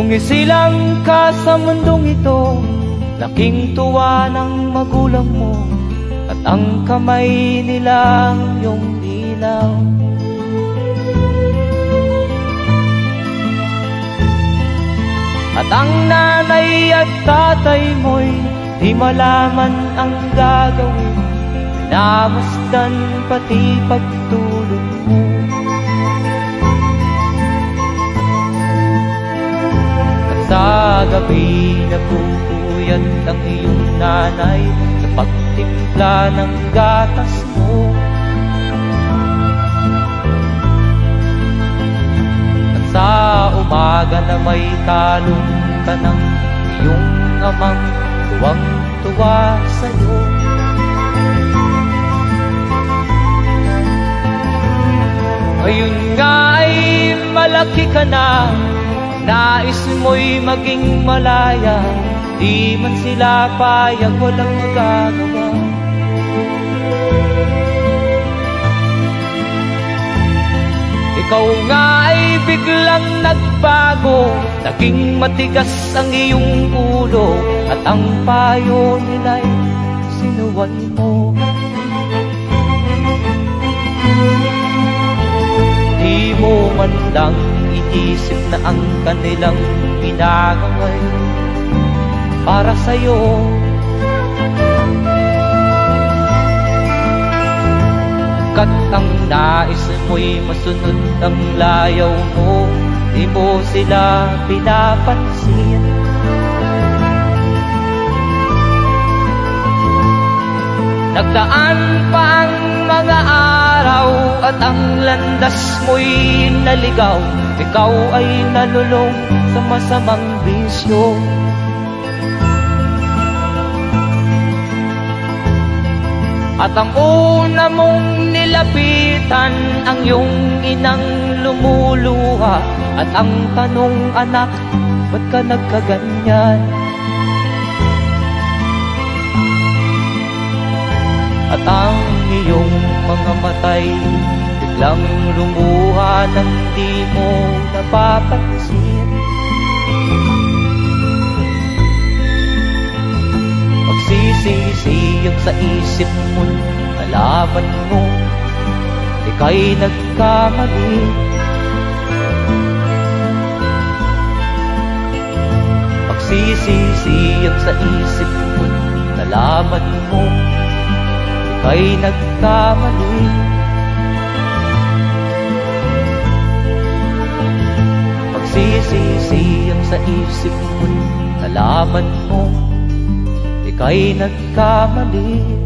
Nung isilang ka sa mundong ito, laking tuwa ng magulang mo, at ang kamay nila iyong ilaw. At ang nanay at tatay mo'y di malaman ang gagawin, namasdan pati pagtulog mo. At sa gabi napupuyat ang iyong nanay sa pagtimpla ng gatas mo. At sa umaga na may kalong ka ng iyong amang tuwang-tuwa sa'yo. Ngayon nga ay malaki ka na, nais mo'y maging malaya, di man sila payag, walang magagawa. Ikaw nga ay biglang nagbago, naging matigas ang iyong ulo, at ang payo nila'y sinuway mo. Di mo man lang inisip na ang kanilang ginagaway para sa'yo. Kat ang nais mo'y masunod ang layaw mo, di mo sila pinapansin. Nagdaan pa ang mga araw at ang landas mo'y naligaw, ikaw ay nalulong sa masamang bisyo. At ang una mong nilapitan ang iyong inang lumuluha, at ang tanong, anak, ba't ka nagkaganyan? At ang iyong mga matay biglang lumuha nang di mo napapansin. Magsisisiyag sa isip mo, nalaman mo ika'y nagkamali. Magsisisiyag sa isip mo, nalaman mo ika'y nagkamali. Magsisisiyag sa isip mo, nalaman mo ika'y nagkamali.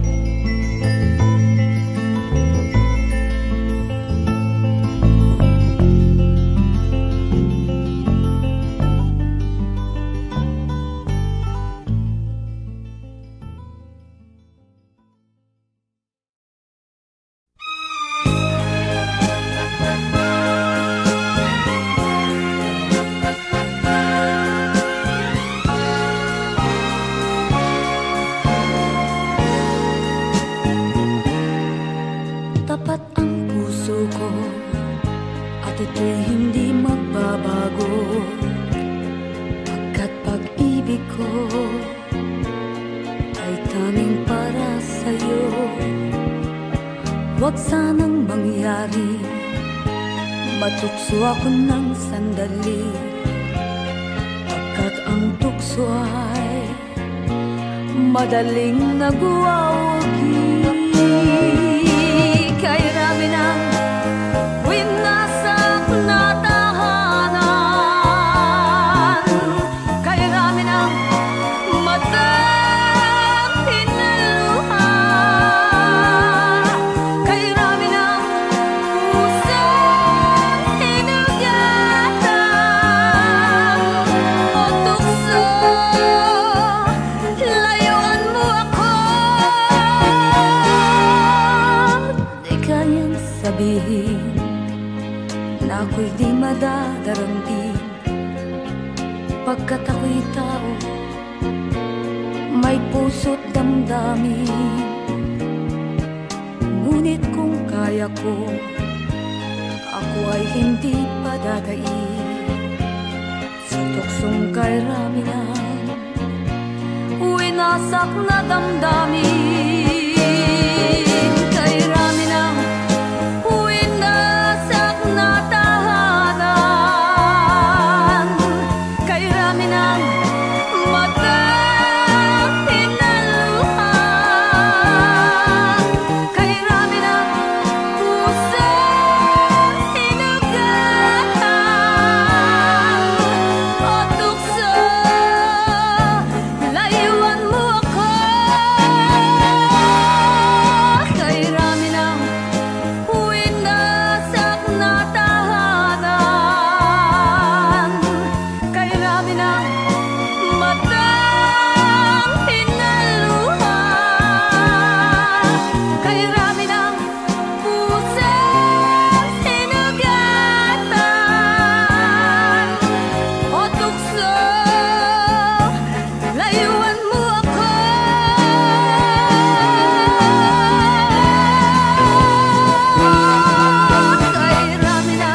Huwag sanang mangyari, matukso ako ng sandali, pagkat ang tukso ay madaling nagwawagi. Kay rami ng winasak na tahanan, kay rami ng matang tinaluha, kay rami ng pusong hinugatan. O tukso, layuan mo ako. Di kayang sabihin na ako'y di madadaramdin, pagkat ako'y tao, may puso't damdamin. Ngunit kung kaya ko, ako ay hindi padadaig sa tuksong kay rami na winasak na damdamin, kay rami na winasak na tahanan, kay rami na mata hinaluhan, kay rami na puso hinugatan, o tukso layuan mo ako, kay rami na winasak na tahanan, kay rami na matang hinaluhan, kay rami na puso hinugatan, o tukso layuan mo ako, kay rami na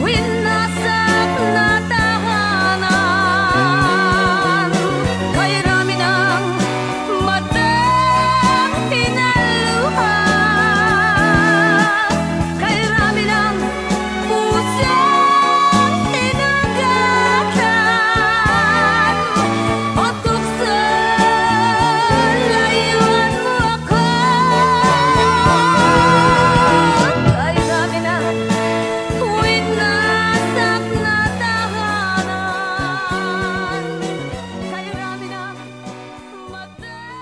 winasak na tahanan, kay rami na matang hinaluhan, kay rami na puso hinugatan, o tukso layuan mo ako, kay rami na winasak na tahanan, kay rami na matang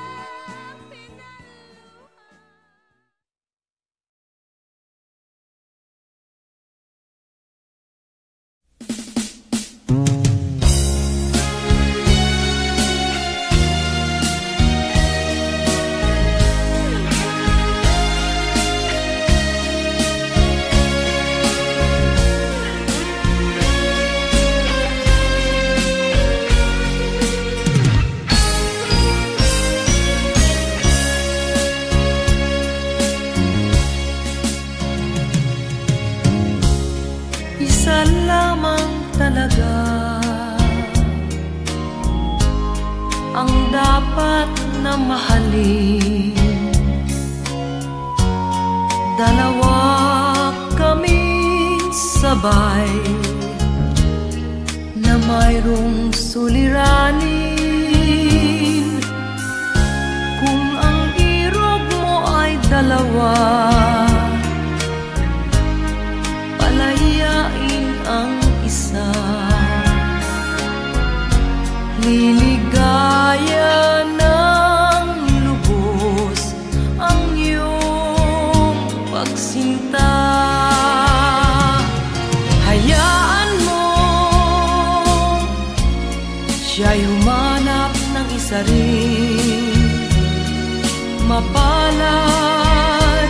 isa lamang talaga ang dapat na mahalin. Dalawa kaming sabay na mayroong suliranin. Kung ang irog mo ay dalawa, palayain ang isa. Liligaya ng lubos ang iyong pagsinta. Hayaan mo siya'y humanap ng isa rin, mapalad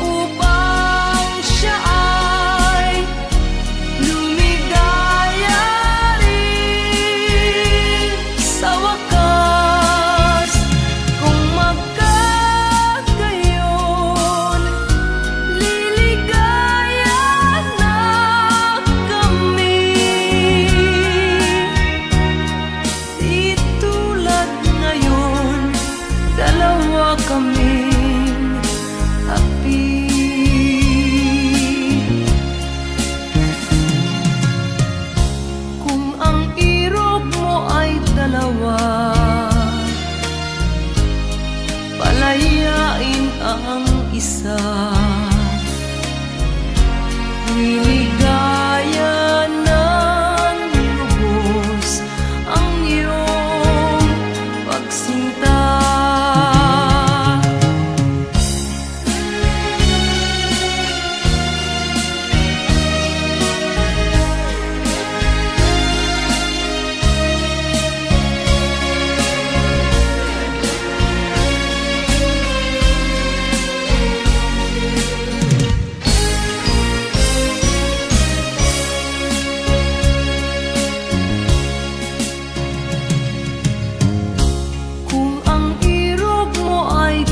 upang siya ay lumigaya rin sa wakas. Kung magkagayon, liligaya na kami. Di tulad ngayon, dalawa kaming happy. Kung ang irog mo ay dalawa, palayain ang isa. Liligaya ng lubos ang iyong pagsinta.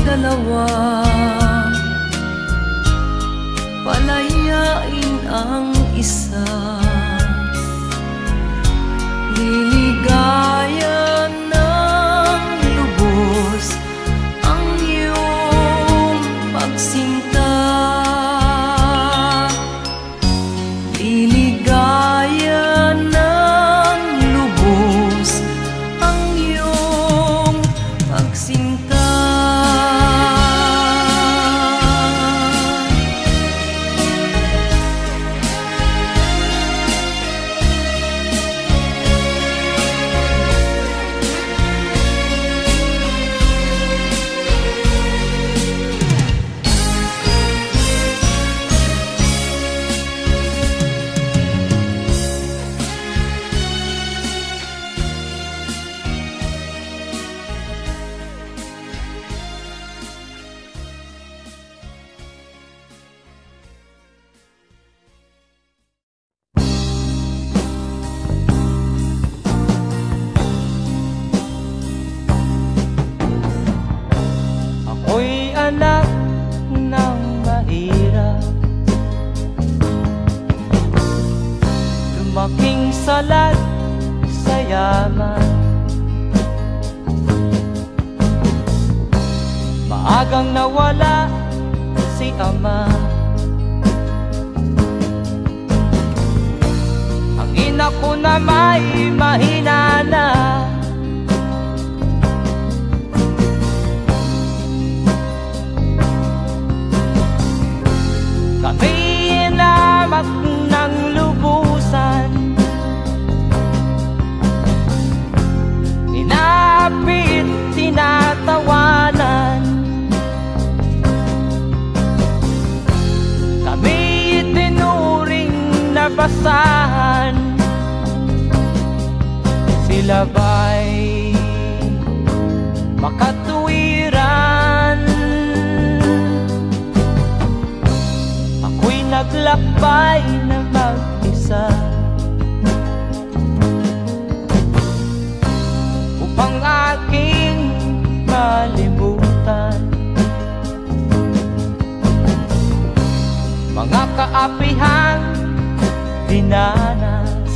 dalawa, palayain ang isa. yaman. Maagang nawala si ama. Ang ina ko na may mahina na. Kami inamak ng lubusan, inapit, tinatawanan. Kami itinuring na basahan. Sila ba'y makatuwiran? Ako'y naglakbay na mag-isa upang aking malimutan mga kaapihang dinanas.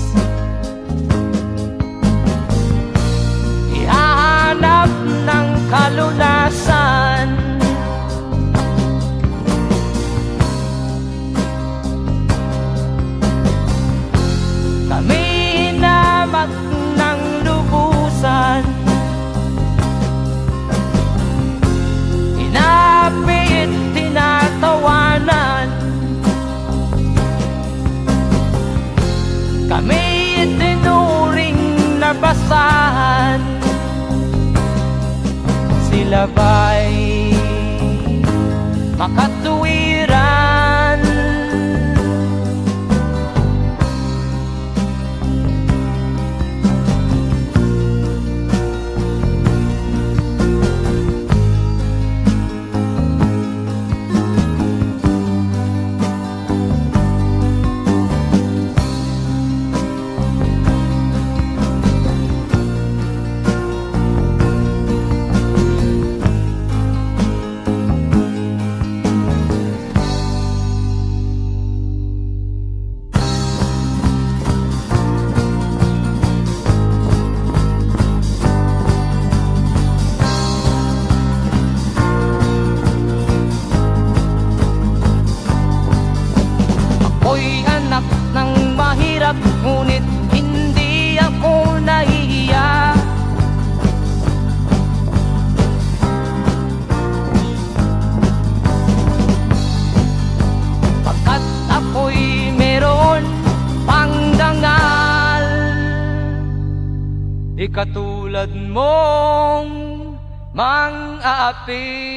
Ihahanap ng kalunasan. Kami inamak ng lubusan, inapit, tinatawanan. Kami itinuring na basahan. Sila ba'y makatuwiran? Ngunit hindi ako nahihiya. Pagkat ako'y meron pang dangal, di katulad mong mang-aapi.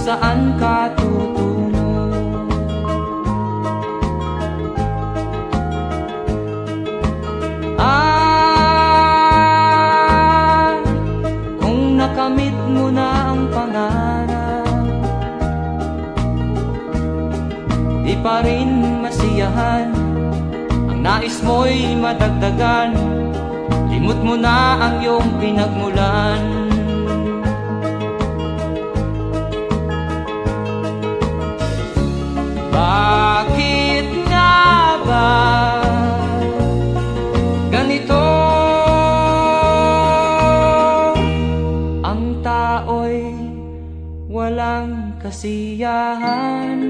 Saan ka tutungo? Kung nakamit mo na ang pangarap, di pa rin masiyahan. Ang nais mo'y madagdagan, limot mo na ang iyong pinagmulan. Bakit nga ba ganito? Ang tao'y walang kasiyahan.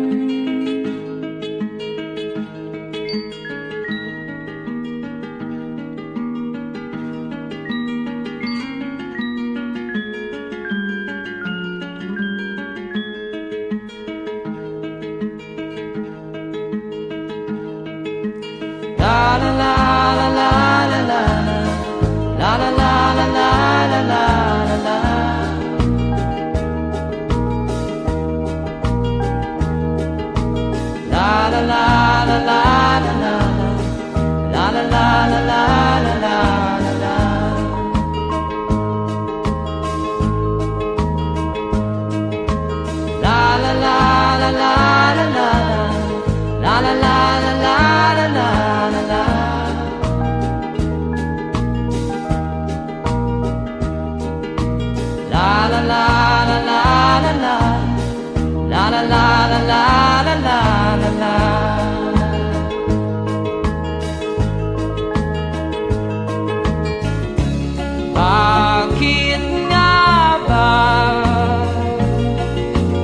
Bakit nga ba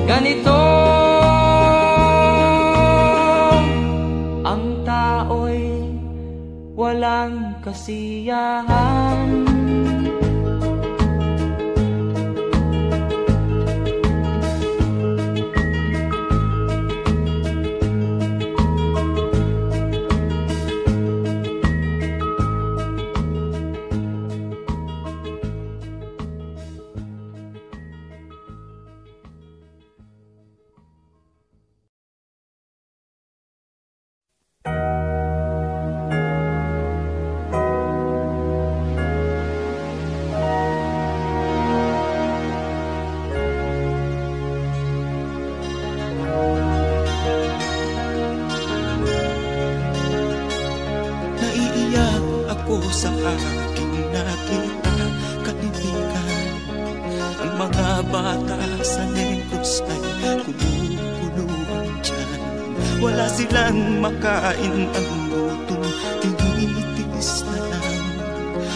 ganito? Ang tao'y walang kasiyahan. Sa aking nakita, kaibigan, ang mga bata sa Negros ay kumukuluan dyan. Wala silang makain, ang gutom tinitiis na lang.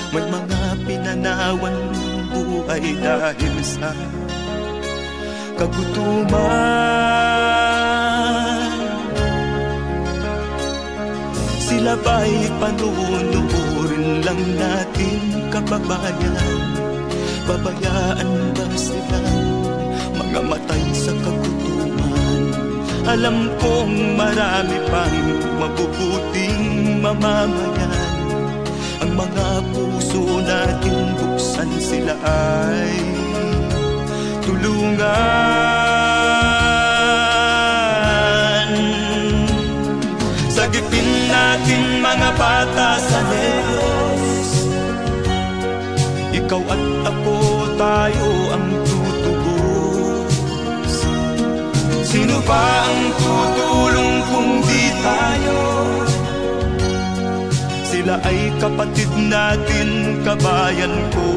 May mga pinanawan ng buhay dahil sa kagutuman. Sila ba'y panunurin lang natin, kababayan? Babayaan ba silang mga matay sa kagutuman? Alam kong marami pang mabubuting mamamayan. Ang mga puso natin buksan, sila ay tulungan. Sagipin natin mga bata sa Negros, ikaw at ako, tayo ang tutubos. Sino ba ang tutulong kung di tayo? Sila ay kapatid natin, kabayan ko.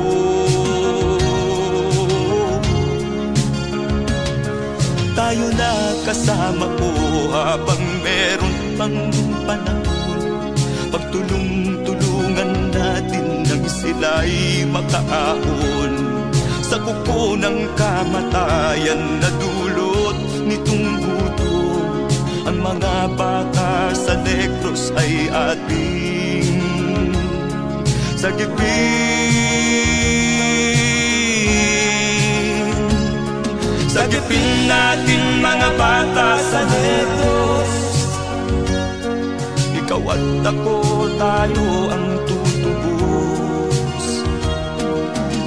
Tayo na kasama ko habang meron pang panahon. Pagtulong-tulungan natin nang sila'y makaahon sa kuko ng kamatayan na dulot nitong gutom. Ang mga bata sa Negros ay ating sagipin. Sagipin natin mga bata sa Negros, ikaw at ako, tayo ang tutubos.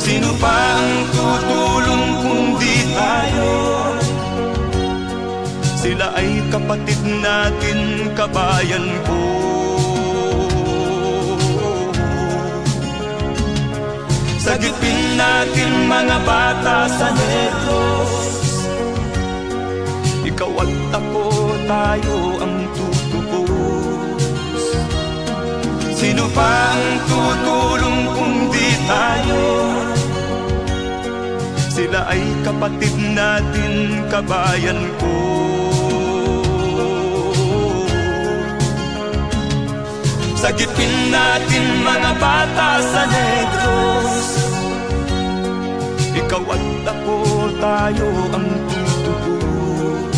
Sino pa ang tutulong kung di tayo? Sila ay kapatid natin, kabayan ko. Sagipin natin mga bata sa Negros, ikaw at ako, tayo ang tutubos. Sino pa ang tutulong kung di tayo? Sila ay kapatid natin, kabayan ko. Sagipin natin mga bata sa Negros, ikaw at ako, tayo ang tutubos.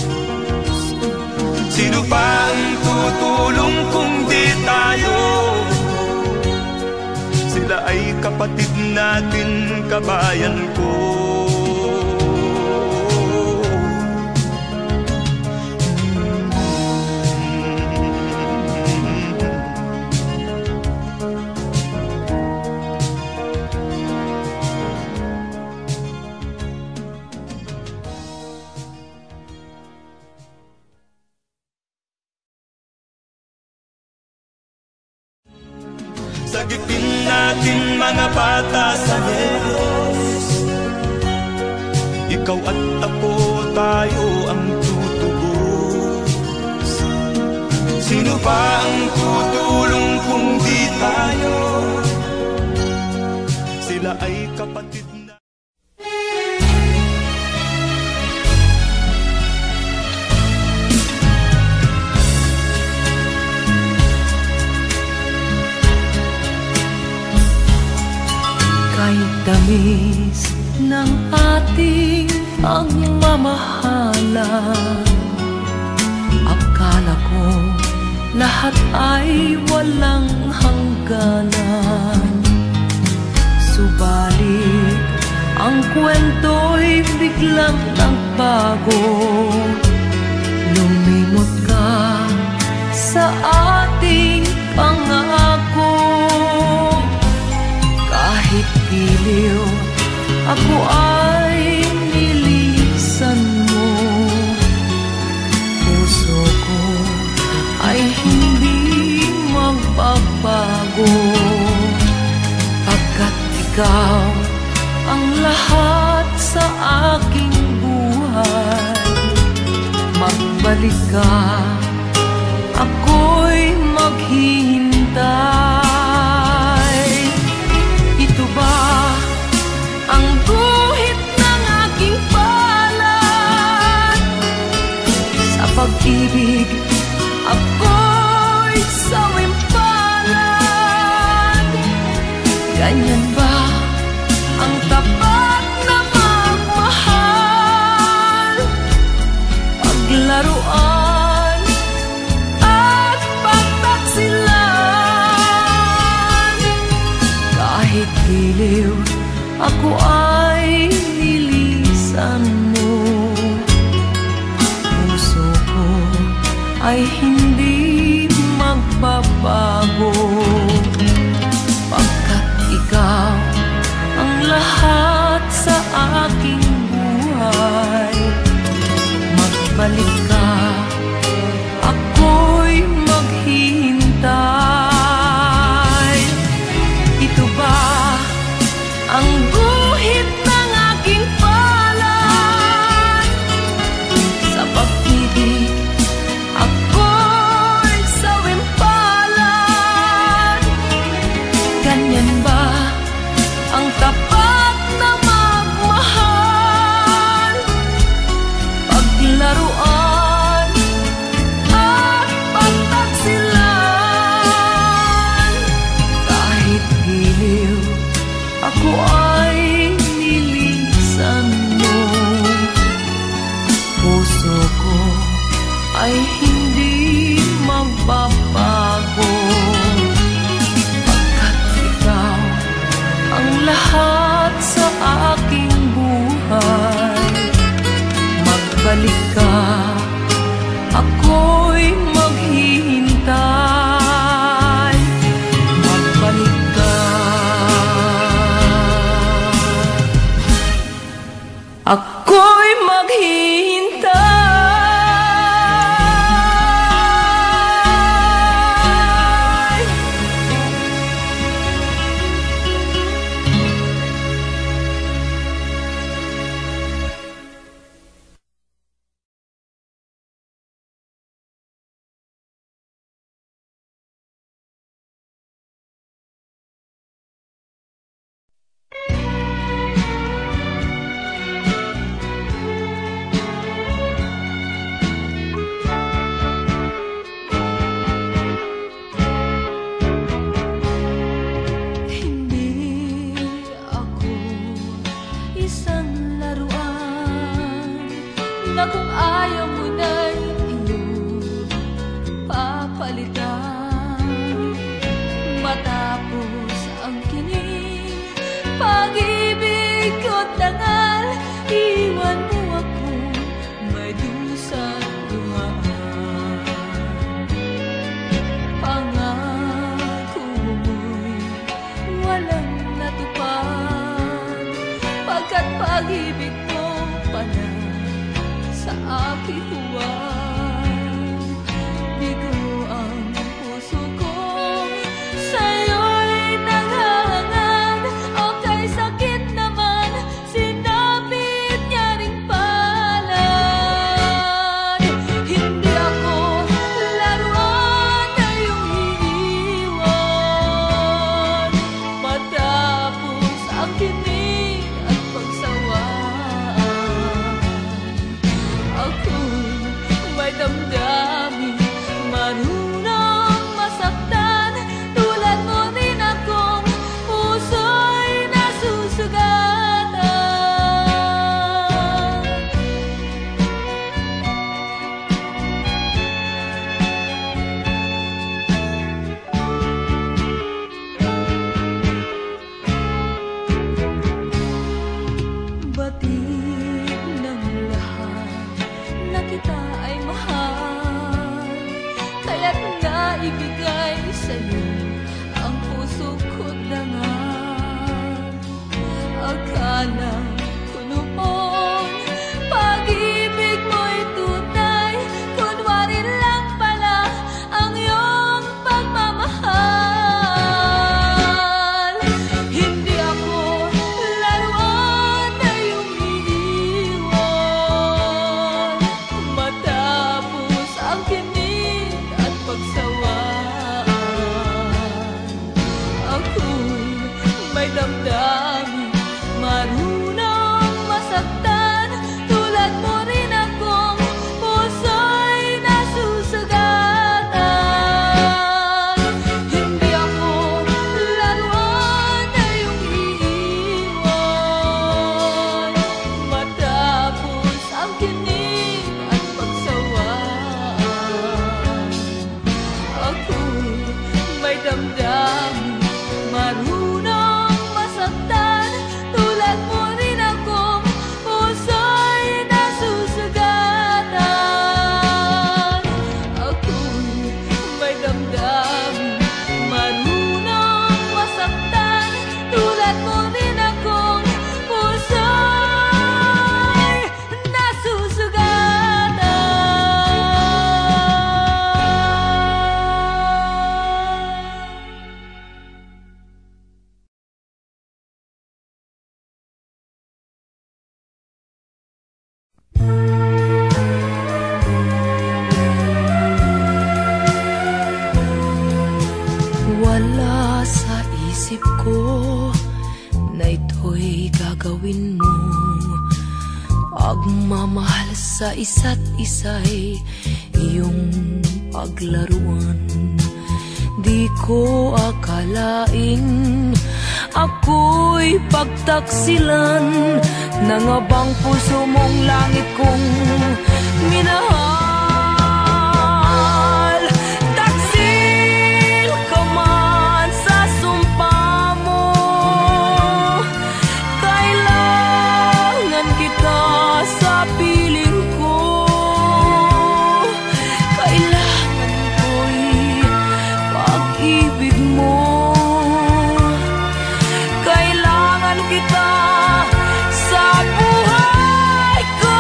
Sino pa ang tutulong kung di tayo? Sila ay kapatid natin, kabayan ko. Sagipin natin mga bata sa Negros. Ikaw at ako, tayo ang tutubos. Sino ba ang tutulong kung di tayo? Sila ay kapatid na. Kahit tamis ng ating pagmamahalan, akala ko lahat ay walang hangganan. Subalit ang kwento'y biglang nagbago. Lumimot ka sa ating pangako. Kahit giliw, ako ay nilisan mo. Puso ko ay hindi magbabago, pagkat ikaw ang lahat sa aking buhay. Magbalik ka, ako'y maghihintay. Ito ba ang guhit ng aking palad? Sa pag-ibig, ako'y sawimpalad. Ganyan ba ang tapat na magmahal? Paglaruan at pagtaksilan. Kahit giliw, ako ay nilisan mo. Puso ko ay hindi magbabago, pagkat ikaw ang lahat sa aking buhay. Magbalik ka, ako'y maghihintay. Ito ba ang guhit ng aking palad? Sa pag-ibig, ako'y damdamin, marunong masaktan. Tulad mo rin akong puso'y nasusugatan. Hindi ako laruan na iyong iiwan matapos ang kinig at pagsawaan. Ako'y may damdamin, marunong masaktan. Tulad mo rin akong puso'y nasusugatan. Ako'y may damdamin, marunong masaktan. Tulad mo rin akong puso'y nasusugatan. Wala sa isip ko na ito'y gagawin mo. Pagmamahal sa isa't isa'y iyong paglaruan. Di ko akalain ako'y pagtaksilan ng abang puso mong langit kong minahal. Taksil ka man sa sumpa mo, kailangan kita sa piling ko. Kailangan ko'y pag-ibig mo. Kailangan kita sa buhay ko.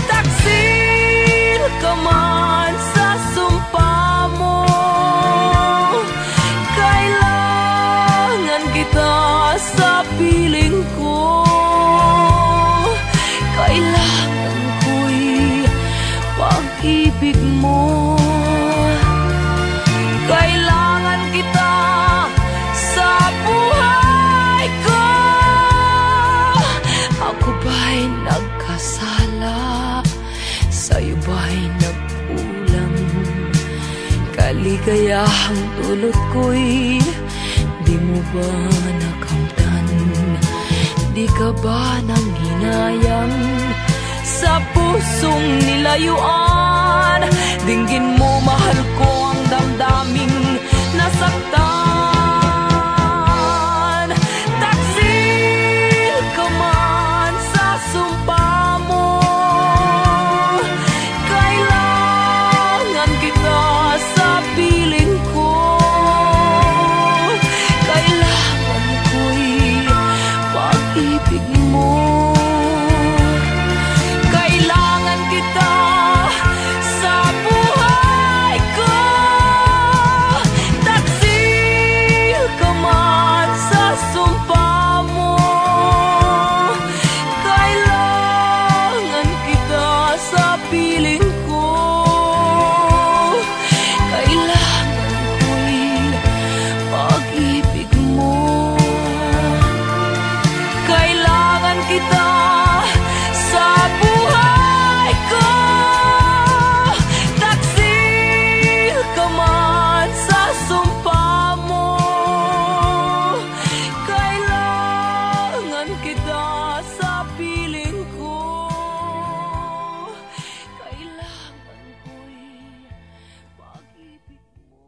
Taksil ka man sa sumpa mo, kailangan kita sa piling ko. Kailangan ko'y pag-ibig mo. Kailangan kita sa buhay ko. Ako ba'y nagkasala? Sa'yo ba'y nagkulang? Kaligayahang dulot ko'y di mo ba nakamtan? Di ka ba nanghinayang sa pusong nilayuan? Dinggin mo, mahal ko, ang damdaming nasaktan. Taksil ka man sa sumpa mo, kailangan kita sa piling ko. Kailangan ko'y pag-ibig mo. Kailangan kita sa buhay ko. Taksil ka man sa sumpa mo, kailangan kita sa piling ko. Kailangan ko'y pag-ibig mo. Kailangan kita sa buhay ko. Taksil ka man sa sumpa mo, kailangan kita sa piling ko. Kailangan ko'y pag-ibig mo.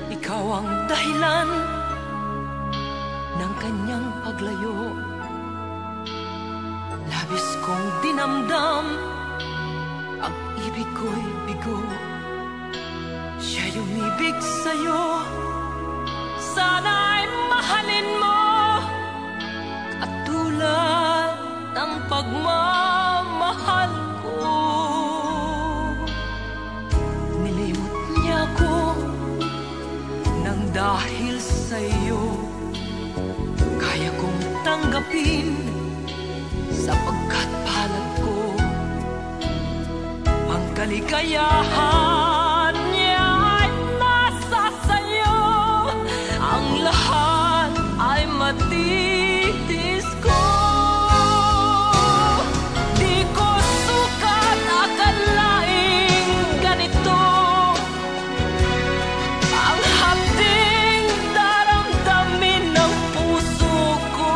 Ikaw ang dahilan ng kanyang paglayo. Labis kong dinamdam ang ibig ko'y bigo. Siya'y umibig sa'yo, sana'y mahalin mo katulad ng pagmamahal ko. Nilimot niya ko nang dahil sa'yo kaya kong tanggapin sapagkat palad ko ang kaligayahan niya ay nasa sayo. Ang lahat ay matitis ko. Di ko sukat akalaing ganito ang hapding daramdamin ng puso ko.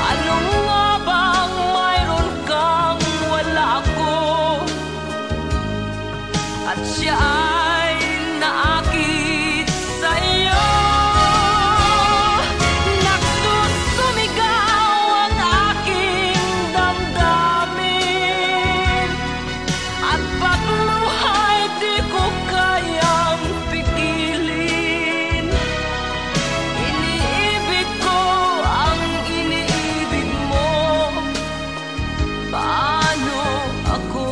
Ano nga bang mayroon kang wala ako? At siya ay naakit sa'yo. Nagsusumigaw ang aking damdamin at pagluhay di ko kayang pigilin. Iniibig ko ang iniibig mo. Paano ako?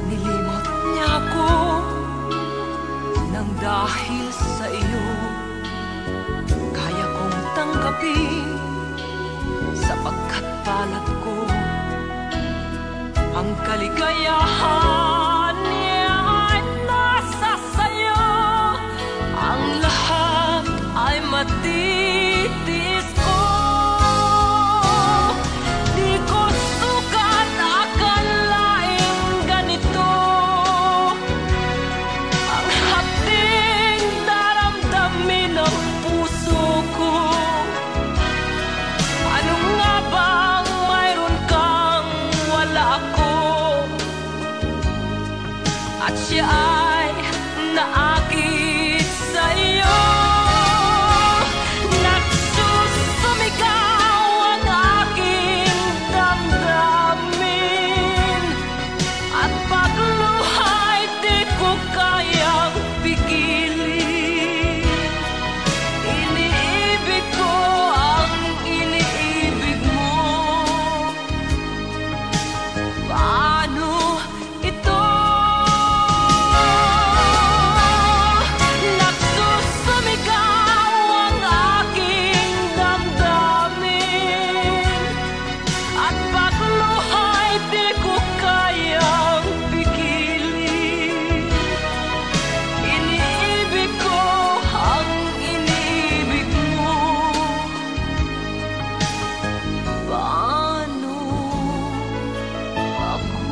Nilimot niya ako nang dahil sa iyo kaya kong tanggapin sapagkat palad ko ang kaligayahan niya ay nasa sayo. Ang lahat ay matitis ko. Di ko sukat akalaing ganito ang hapding daramdamin ng puso ko. Ano nga bang mayroon kang wala ako? At siya ay naakit sa'yo. Nagsusumigaw ang aking damdamin at pagluhay di ko kayang pigilin. Iniibig ko ang iniibig mo. Paano ito? Nagsusumigaw ang aking damdamin at pagluhay di ko kayang pigilin. Iniibig ko ang iniibig mo. Paano ako?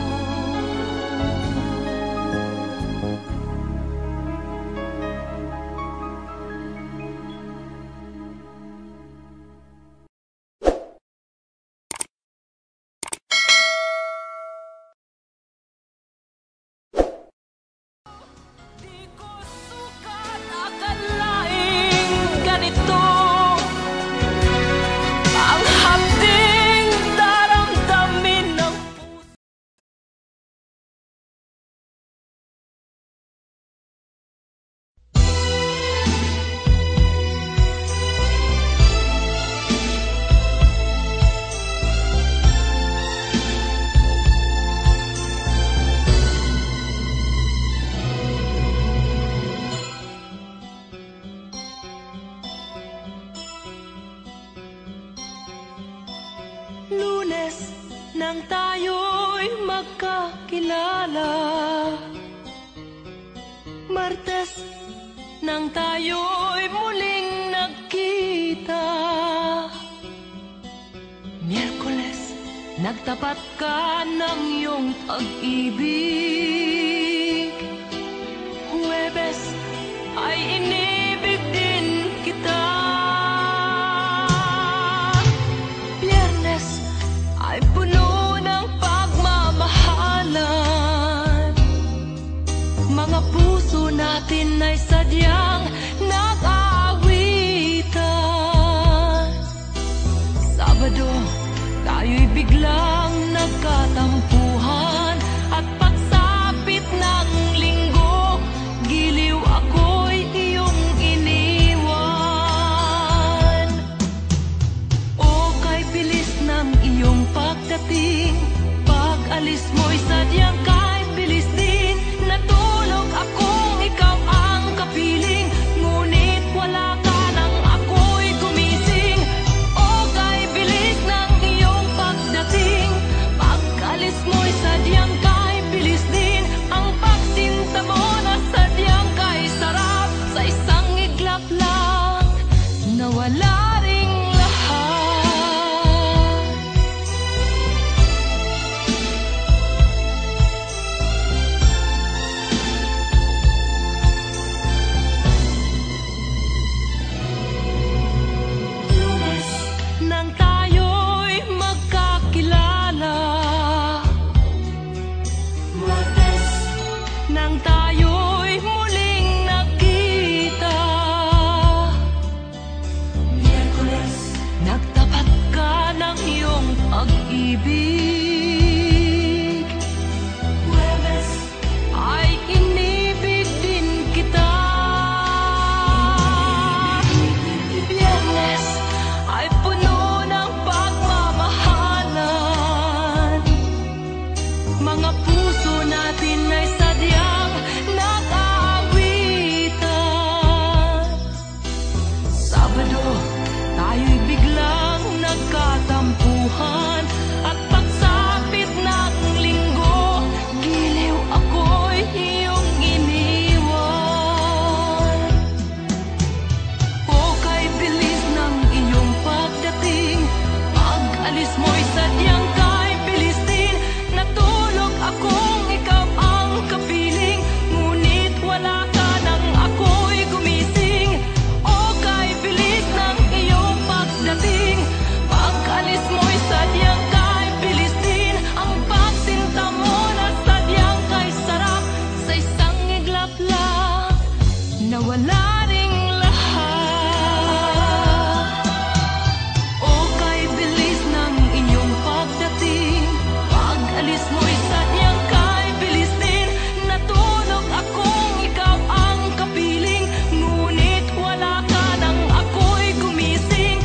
Di ko sukat akalaing ganito ang hapding daramdamin ng puso. Lunes nang tayo'y magkakilala, Martes nang tayo'y muling nagkita, Miyerkules nagtapat ka ng iyong pag-ibig, Huwebes ay inibig din kita, Biyernes ay puno ng pagmamahalan. Mga puso natin ay sadyang nag-aawitan. Sabado, tayo'y biglang nagkatampuhan at pagsapit Pag-alis mo'y sadyang kahit bilis din. Natulog akong ikaw ang kapiling, ngunit wala ka nang ako'y gumising. O kay bilis ng iyong pagdating. Pag-alis mo'y sadyang kahit bilis din. Ang pagsinta mo na sadyang kahit sarap, sa isang iglap lang nawala ring lahat. Nang tayo'y magkakilala, nang tayo'y muling nagkita, nagtapat ka ng iyong pag-ibig. Ay inibig din kita. Biyernes ay puno ng pagmamahalan. Mga puso natin ay sadyang nag-aawitan. Sabado, tayo'y biglang nagkatampuhan. At pagsapit ng linggo, giliw ako'y iyong iniwan. O kay bilis ng iyong pagdating. Pag-alis mo'y sadyang kahit bilis din. Natulog akong ikaw ang kapiling, ngunit wala ka nang ako'y gumising. O kay bilis ng iyong pagdating. Pag-alis mo'y sadyang kahit bilis din. Ang pagsinta mo na sadyang kahit sarap, sa isang iglap lang nawala ring lahat. O kay bilis ng iyong pagdating. Pag-alis mo'y sadyang kahit bilis din. Natulog akong ikaw ang kapiling, ngunit wala ka nang ako'y gumising.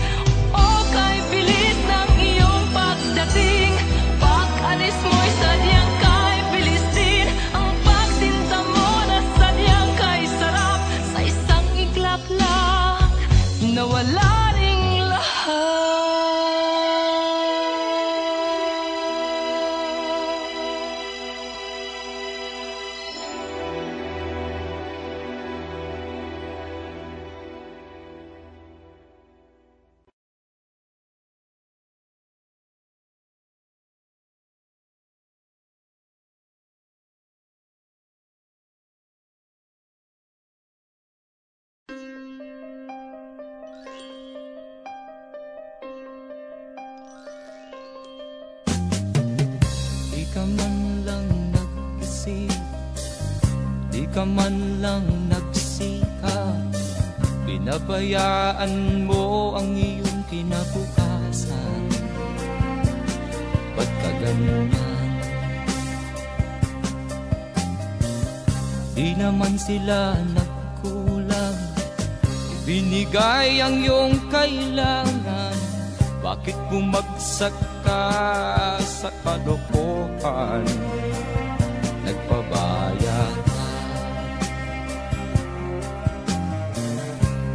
O kay bilis ng iyong pagdating. Pag-alis mo'y sadyang kahit bilis din. Ang pagsinta mo na sadyang kahit sarap, sa isang iglap lang nawala ring lahat. Di ka man lang nag-isip, di ka man lang nagsikap, pinabayaan mo ang iyong kinabukasan. Ba't ka ganyan? Di naman sila nagkulang, ibinigay ang iyong kailangan. Bakit bumagsak ka sa kalokohan? Nagpabaya ka,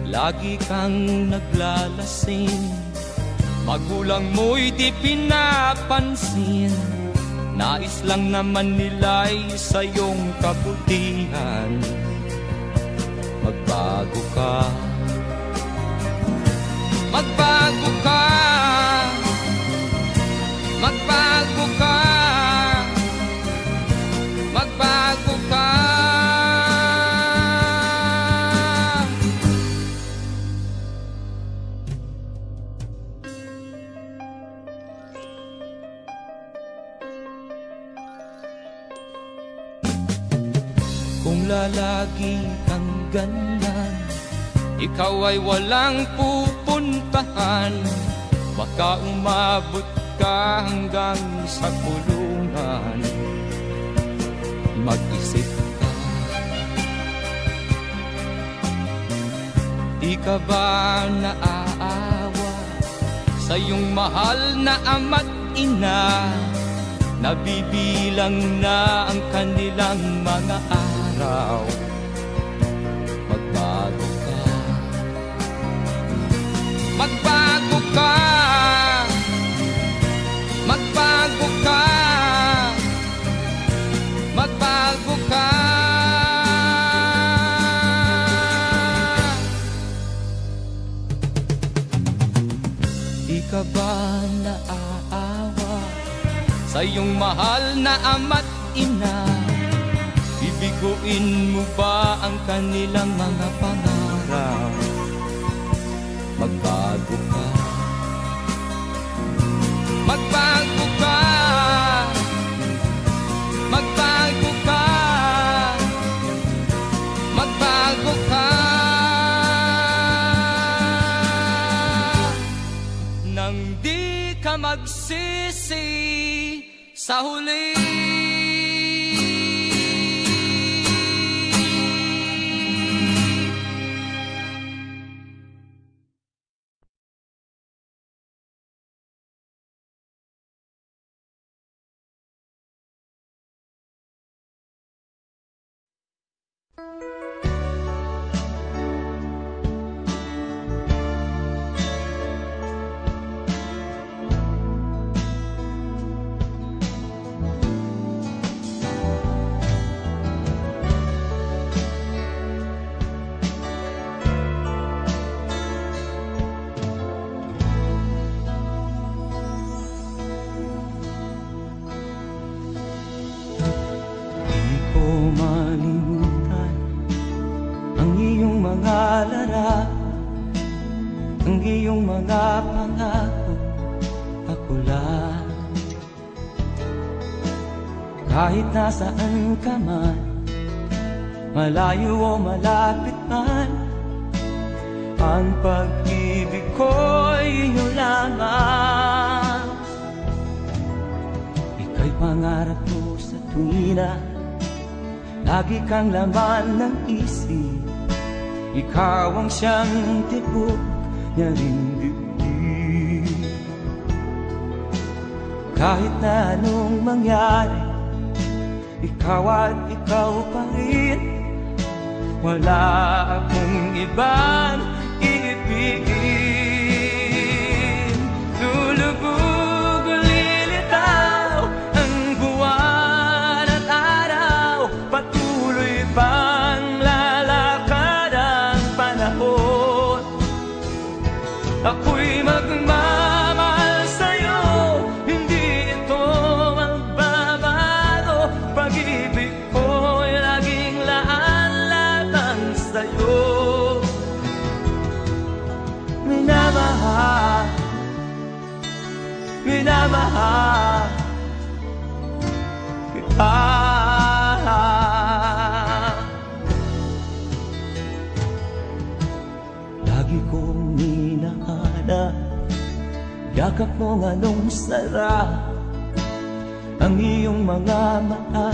lagi kang naglalasing. Magulang mo'y di pinapansin. Nais lang naman nila'y sa iyong kabutihan. Magbago ka, magbago ka, magbago ka, magbago ka. Kung lalagi kang ganyan, ikaw ay walang pupuntahan. Baka umabot ka hanggang sa kulungan. Mag-isip ka, di ka ba naaawa sa iyong mahal na ama't ina nabibilang na ang kanilang mga araw. Magbago ka, magbago ka, magbago ka, magbago ka. Di ka ba naaawa sa iyong mahal na ama't ina? Bibiguin mo ba ang kanilang mga pangarap? Magbago ka, magbago ka, magbago ka, magbago ka. Nang di ka magsisi sa huli. Ang iyong mga pangako, ako lang. Kahit nasaan ka man, malayo o malapit man, ang pag-ibig ko'y iyo lamang. Ika'y pangarap ko sa tuwina, lagi kang laman ng isip. Ikaw ang siyang tibok niya ring dibdib. Kahit na anong mangyari, ikaw at ikaw pa rin. Wala akong ibang iibigin. Lulubog o lilitaw ang buwan at araw, patuloy pang lalakad ang panahon. Ako'y magmamahal sa'yo, hindi ito magbabago. Pag-ibig ko'y laging laan-latang sa'yo. Minamahal, minamahal kita. Lagi kong hinahanap yakap mo anong sarap, ang iyong mga mata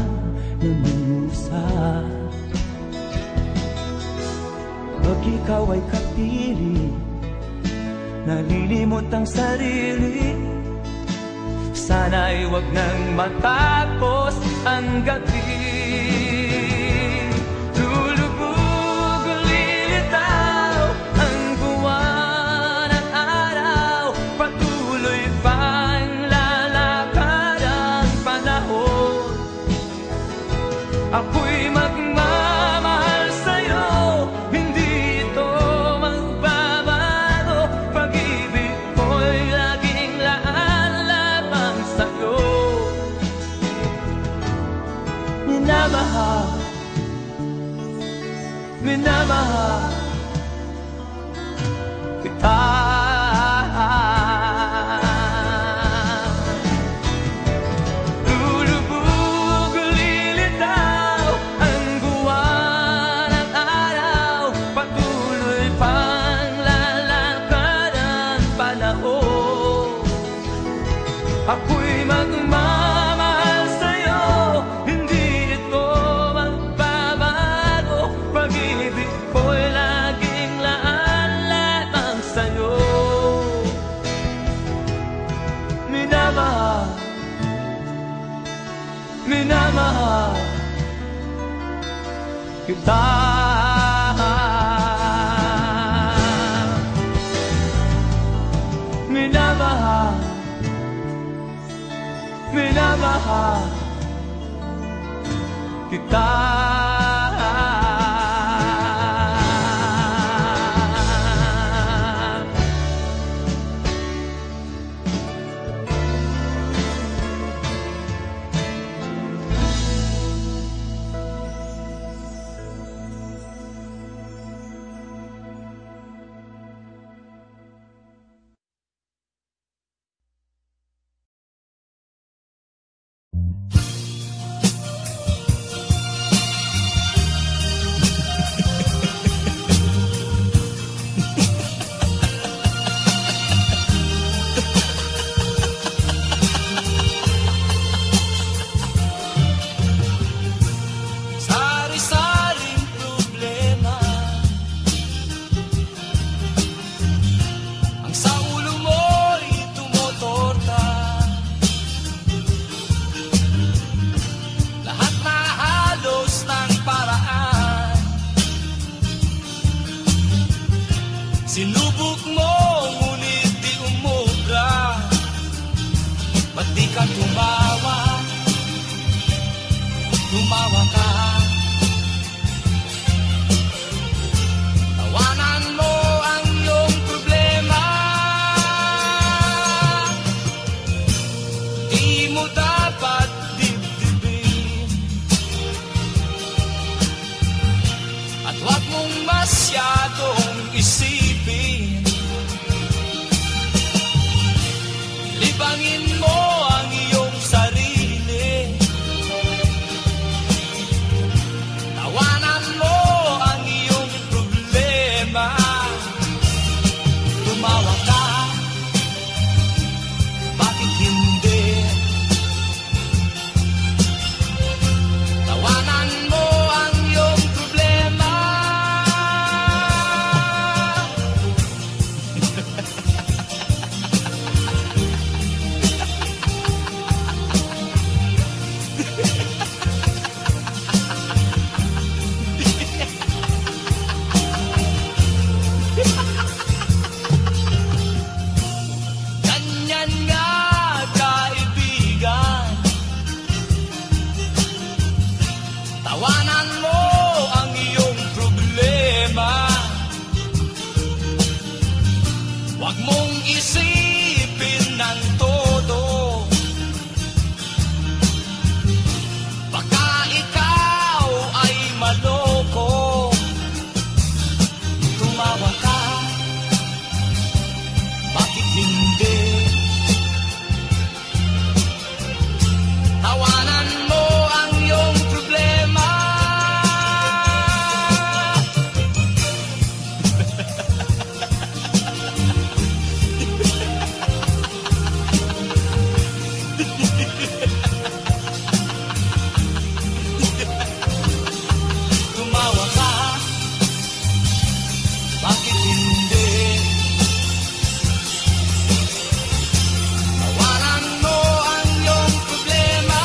na minusap. Pag ikaw ay kapiling, nalilimot ang sarili. Sana'y wag nang matapos ang gabi. Lulubog o lilitaw ang buwan at araw, patuloy pang lalakad ang panahon. Ako'y magmamahal sa'yo, hindi ito magbabago. Pag-ibig ko'y laging laan-lamang sa'yo. Minamahal, minamahal kita. Lulubog o lilitaw ang buwan at araw, patuloy pang lalakad ang panahon. Ako'y magmamahal sa'yo, hindi ito magbabago. Pag-ibig ko'y laging minamahal kita. Minamahal, minamahal kita. Sinubok mo, ngunit di umubra. Ba't di ka tumawa? Tumawa ka. Tawanan mo ang iyong problema. Di mo dapat dibdibin. At huwag mong masyadong isipin. Libangin mo ang iyong sarili. Tawanan mo ang iyong problema. Tumawa ka, bakit hindi? Tawanan mo ang iyong problema. Ganyan nga, kaibigan. Tawanan mo ang iyong problema. Huwag mong isipin ng todo. Baka ikaw ay maloko. Tumawa ka, bakit hindi? Tawanan mo ang iyong problema. Tumawa ka, bakit hindi? Tawanan mo ang iyong problema.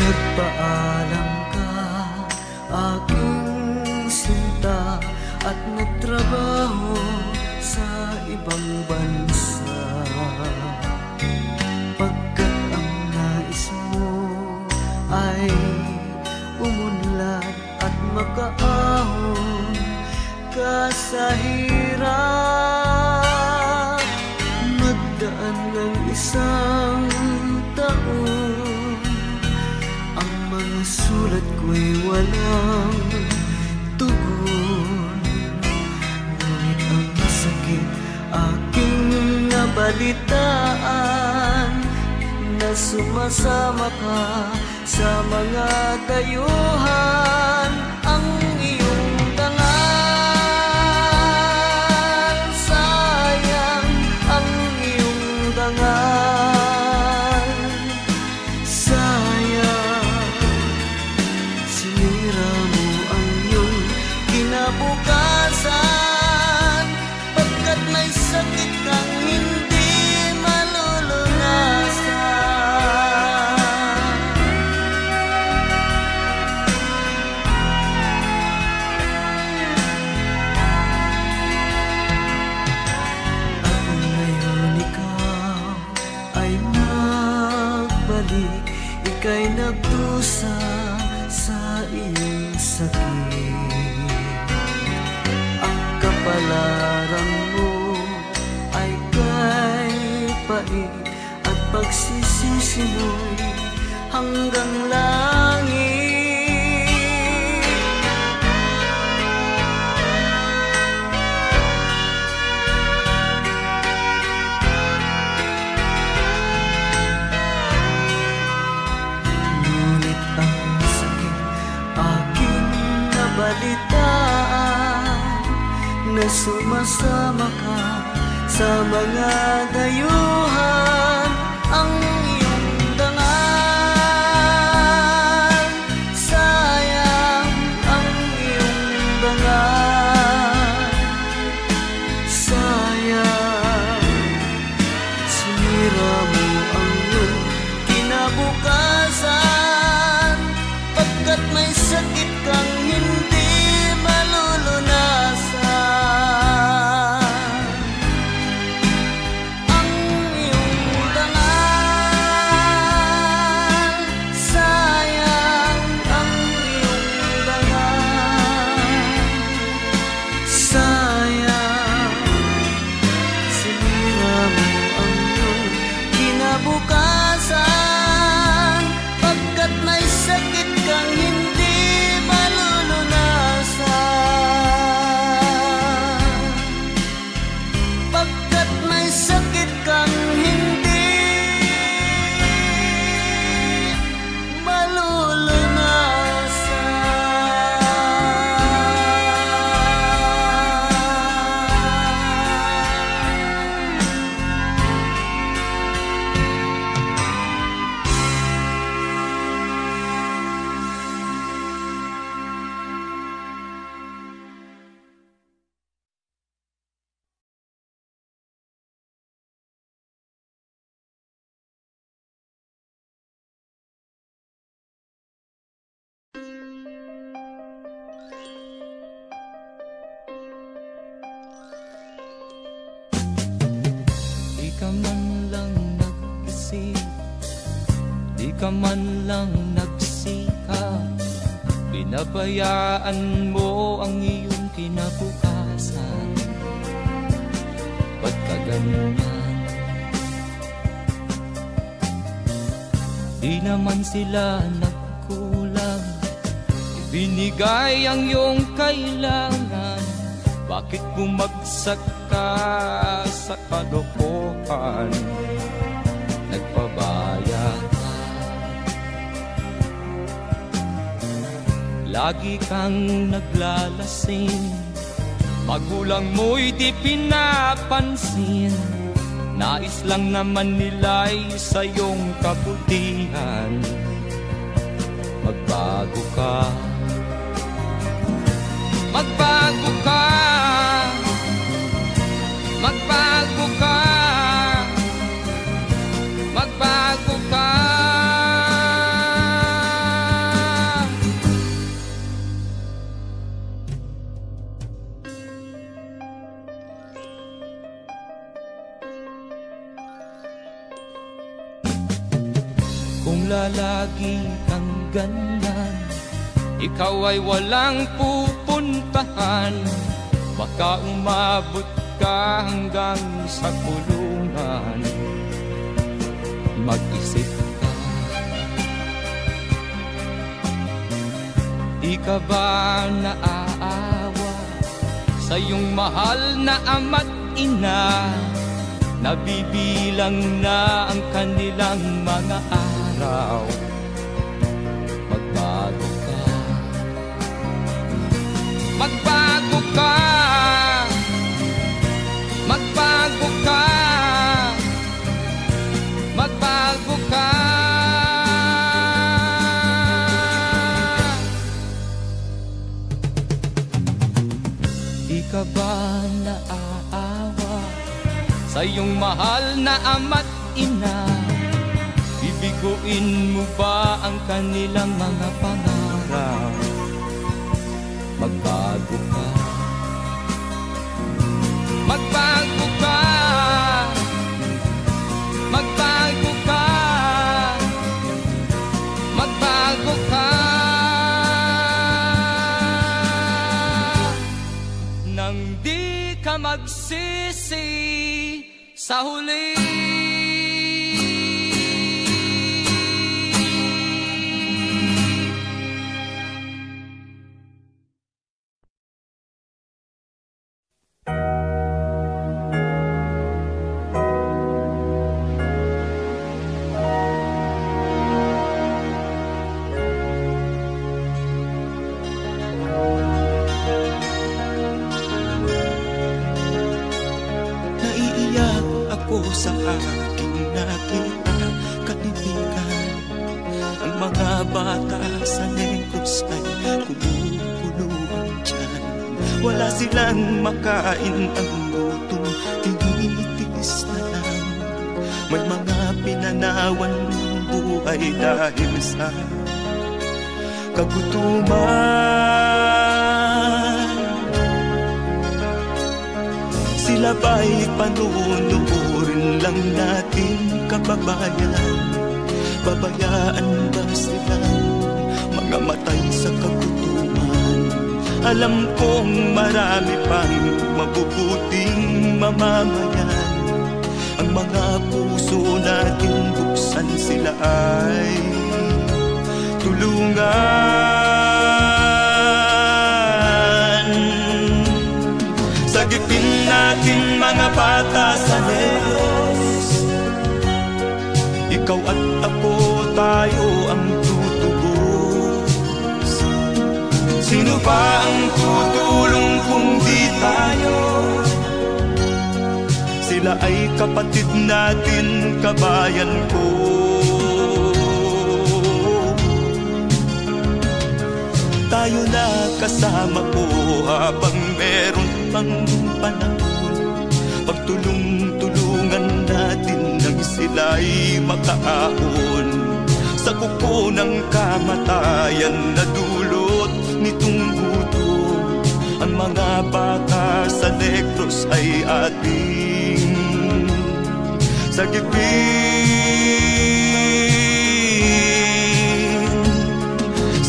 Nagpaalam ka, aking sinta, at nagtrabaho sa ibang bansa. Pagkat ang nais mo ay umunlad at makaahon ka sa hirap. Magdaan ng isang taon, sulat ko'y walang tugon. Ngunit ang sakit aking nabalitaan, na sumasama ka sa mga dayuhan. Ang iyong dangal, sayang ang iyong dangal. Sayang, sinira mo ang iyong kinabukasan, pagkat may sakit kang hindi ika'y nagdusa sa iyong sakit. Ang kapalaran mo ay kay pait, at pagsisisi mo'y hanggang langit. Balitaan na sumasama ka sa mga dayuhan. Ang iyong dangal, sayang ang iyong dangal. Sayang, sinira mo ang iyong kinabukasan, pagkat may sakit kang hindi malulunasan. Ang iyong dangal, sayang ang iyong dangal. Sayang, sinira mo ang iyong kinabukasan, pagkat may sakit kang hindi malulunasan. Pagkat may sakit kang hindi malulunasan. Di ka man lang nag-isip, di ka man lang nagsikap, binabayaan mo ang iyong kinabukasan. Ba't ka ganyan? Di naman sila nagkulang, ibinigay ang iyong kailangan. Bakit bumagsak ka sa kalokohan? Nagpabaya ka, lagi kang naglalasing, magulang mo'y di pinapansin. Nais lang naman nila'y sa iyong kabutihan. Magbago ka, magbago ka, magbago ka, magbago ka. Kung lalagi kang ganyan, ikaw ay walang pupuntahan. Baka umabot ka hanggang sa kulungan. Mag-isip ka, Di ka ba naaawa sa iyong mahal na ama't ina? Nabibilang na ang kanilang mga araw. Magbago ka, magbago ka, magbago ka, magbago ka. Di ka ba naaawa sa iyong mahal na ama't ina? Bibiguin mo ba ang kanilang mga pangarap? Magbago ka, magbago ka, magbago ka, magbago ka. Nang di ka magsisi sa huli. Sa aking nakita, kaibigan, ang mga bata sa Negros ay kumukuluan dyan. Wala silang makain, ang gutom tinitiis na lang. May mga pinanawan buhay dahil sa kagutuman. Sila ba'y panunurin lang natin, kababayan? Babayaan ba silang mga matay sa kagutuman? Alam kong marami pang mabubuting mamamayan. Ang mga puso natin buksan, sila ay tulungan. Sagipin natin mga bata sa Negros, ikaw at ako, tayo ang tutubos. Sino ba ang tutulong kung di tayo? Sila ay kapatid natin, kabayan ko. Tayo na kasama ko habang meron pang panahon. Pagtulong-tulungan natin nang sila'y makaahon sa kuko ng kamatayan na dulot nitong gutom. Ang mga bata sa Negros ay ating sagipin.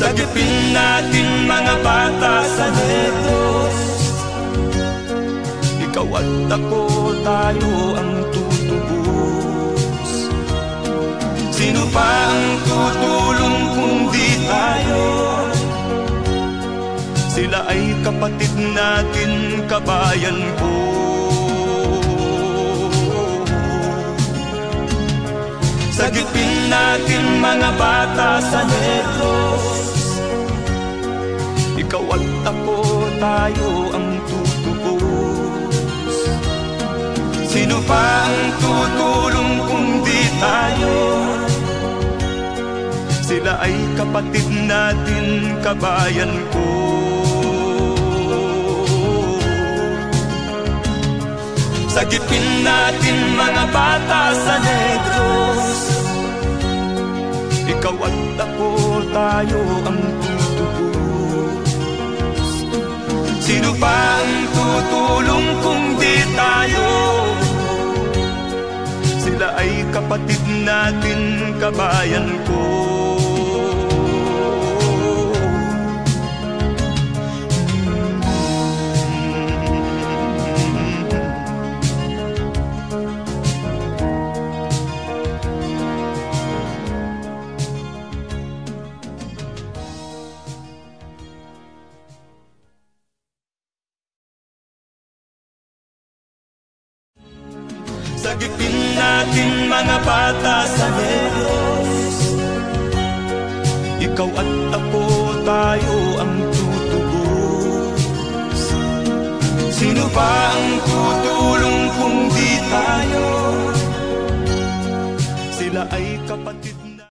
Sagipin natin mga bata sa Negros, ikaw at ako, tayo ang tutubos. Sino pa ang tutulong kung di tayo? Sila ay kapatid natin, kabayan ko. Sagipin natin mga bata sa Negros, ikaw at ako, tayo ang tutubos. Sino pa ang tutulong kung di tayo? Sila ay kapatid natin, kabayan ko. Sagipin natin mga bata sa Negros, ikaw at ako, tayo ang tutubos. Sino pa ang tutulong kung di tayo? Sila ay kapatid natin, kabayan ko. Sagipin natin mga bata sa Diyos. Ikaw at ako, tayo ang tutubos. Sino pa ang tutulong kung di tayo? Sila ay kapatid.